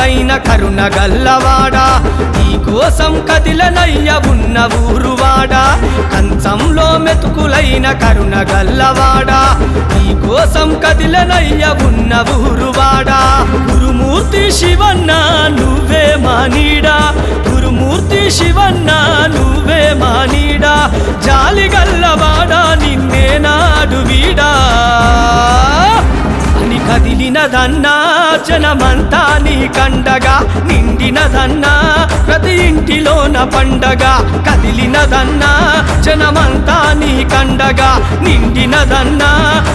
మెతుకులైన కరుణ గల్లవాడా నీ కోసం కదిలనయ్య ఉన్న ఊరువాడా కంచంలో మెతుకులైన కరుణ గల్లవాడా నీ కోసం కదిలనయ్య ఉన్న ఊరువాడా గురుమూర్తి శివన్న నువ్వే మానీడా గురుమూర్తి శివన్న నువ్వే మానీడా జాలి గల్లవాడా నిన్నే నాడు వీడా అని కదిలినదన్నా జనమంతా నీ కండగా నిండినదన్నా ప్రతి ఇంటిలోన పండగ కదిలినదన్నా జనమంతా నీ కండగా నిండినదన్నా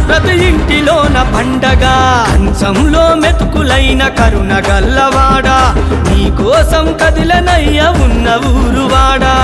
ప్రతి ఇంటిలోన పండగ కంచంలో మెతుకులైన కరుణ గల్లవాడా నీ కోసం కదిలనయ్య ఉన్న ఊరువాడా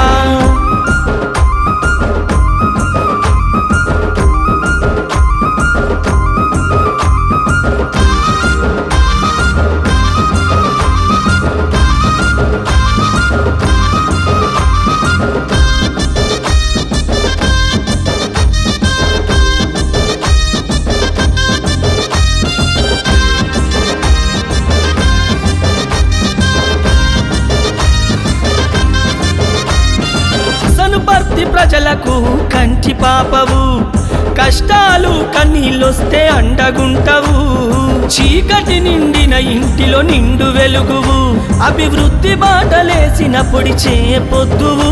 ప్రజలకు కంటి పాపవు కష్టాలు కన్నీళ్ళొస్తే అండగుంటవు చీకటి నిండిన ఇంటిలో నిండు వెలుగువు అభివృద్ధి బాటలేసిన పొడిచే పొద్దువు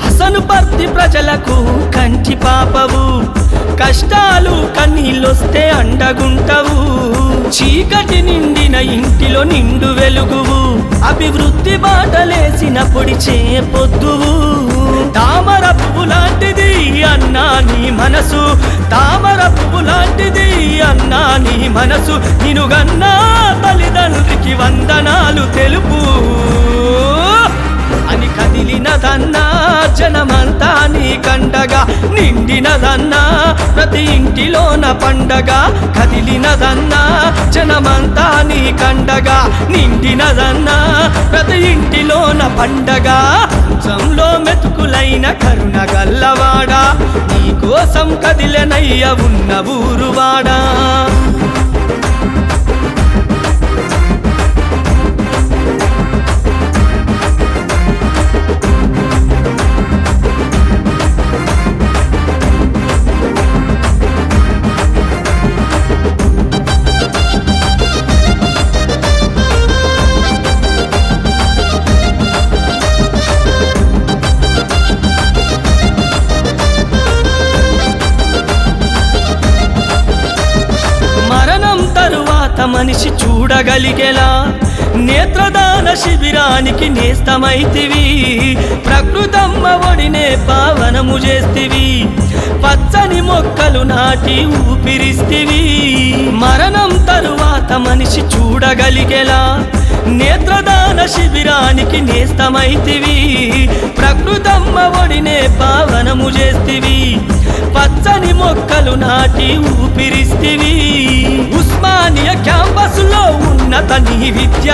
హసనుపర్తి ప్రజలకు కంటి పాపవు కష్టాలు కన్నీళ్ళొస్తే అండగుంటవు చీకటి నిండిన ఇంటిలో నిండు వెలుగువు అభివృద్ధి బాటలేసిన పొడిచే పొద్దువు తామర పువ్వు లాంటిది అన్నా నీ మనసు తామర పువ్వు లాంటిది అన్నా నీ మనసు నినుగన్నా తల్లిదండ్రికి వందనాలు తెలుపు అని కదిలినదన్నా జనమంతా నీ కండగా నిండినదన్నా ప్రతి ఇంటిలోన పండగ కదిలినదన్నా జనమంతా నీ కండగా నిండినదన్నా ప్రతి ఇంటిలోన పండగ కంచంలో మెతుకులైన కరుణ గల్లవాడా నీ కోసం కదిలనయ్య ఉన్న ఊరువాడా మనిషి చూడగలిగేలా నేత్రదాన శిబిరానికి నేస్తమైతివి ప్రకృతమ్మ ఒడినే పావనము చేస్తివి పచ్చని మొక్కలు నాటి ఊపిరిస్తివి మరణం తరువాత మనిషి చూడగలిగేలా నేత్రదాన శిబిరానికి నేస్తమైతివి ప్రకృతమ్మ ఒడినే పావనము చేస్తివి పచ్చని మొక్కలు నాటి ఊపిరిస్తివి ఉస్మానియా క్యాంపస్ లో ఉన్నత నీ విద్య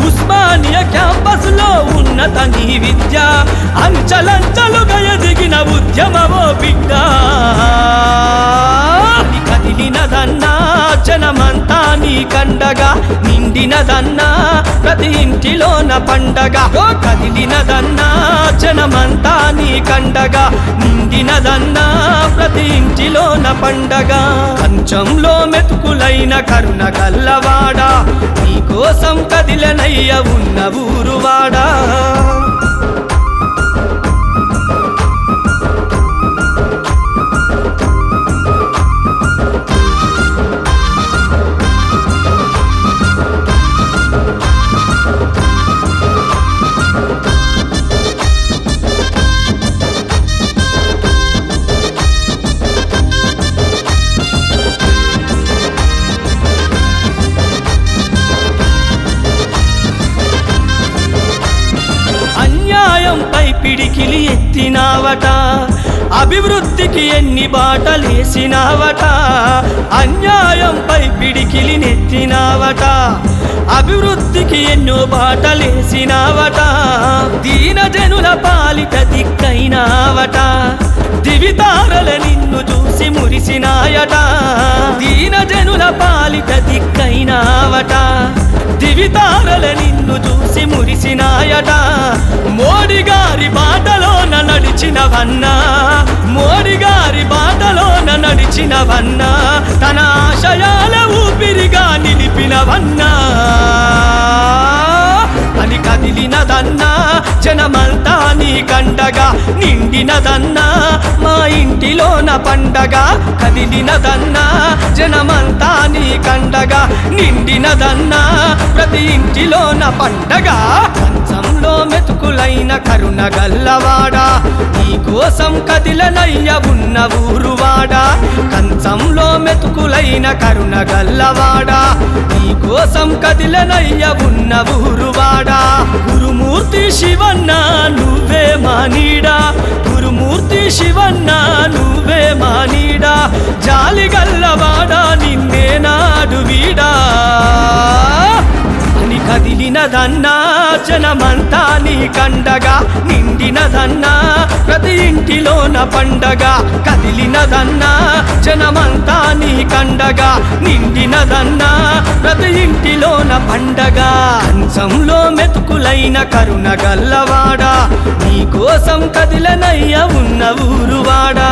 ఉస్మానియా క్యాంపస్ లో ఉన్నత నీ విద్య అంచలంచలుగా ఎదిగిన ఉద్యమమో బిడ్డ కదిలినదన్నా జనమంతా నీ కండగా నిండినదన్నా ప్రతి ఇంటిలోన పండగ కదిలినదన్నా జనమంతా నీ కండగా నిండినదన్నా ప్రతి ఇంటిలోన పండగ కంచంలో మెతుకులైన కరుణ గల్లవాడా నీ కోసం కదిలనయ్య ఉన్న ఊరువాడా పిడికిలి ఎత్తినావట అభివృద్ధికి ఎన్ని బాటలేసినావట అన్యాయంపై పిడికిలి నెత్తినావట అభివృద్ధికి ఎన్నో బాటలేసినావట దీనజనుల పాలిట దిక్కైనావట దివితారల నిన్ను చూసి మురిసినాయట దీనజనుల పాలిట దిక్కైనావట దివితారల ఉన్నాయట మోడీ గారి బాటలోన నడిచినవన్నా మోడీ గారి బాటలోన నడిచినవన్నా తన ఆశయాల ఊపిరిగా నిలిపినవన్నా అని కదిలినదన్నా జనమంతా నీ కండగా నిండినదన్నా మా ఇంటిలోన పండగ కదిలినదన్నా జనమంతా నీ కండగా నిండినదన్నా ప్రతి ఇంటిలోన పండగ కంచంలో మెతుకులైన కరుణ గల్లవాడా నీ కోసం కదిలనయ్య ఉన్న ఊరువాడా కంచంలో మెతుకులైన కరుణ గల్లవాడా నీ కోసం కదిలనయ్య ఉన్న ఊరువాడా గురుమూర్తి శివన్న నువ్వే మానీడా గురుమూర్తి శివన్న నువ్వే మానీడా జాలి గల్లవాడా నిన్నే నాడు వీడా అని కదిలినదన్నా జనమంతా నీ కండగా నిండినదన్నా ప్రతి ఇంటిలోన పండగ కదిలినదన్నా జనమంతా నీ కండగా నిండినదన్నా ప్రతి ఇంటిలోన పండగ కంచంలో మెతుకులైన కరుణ గల్లవాడా నీ కోసం కదిలనయ్య ఉన్న ఊరువాడా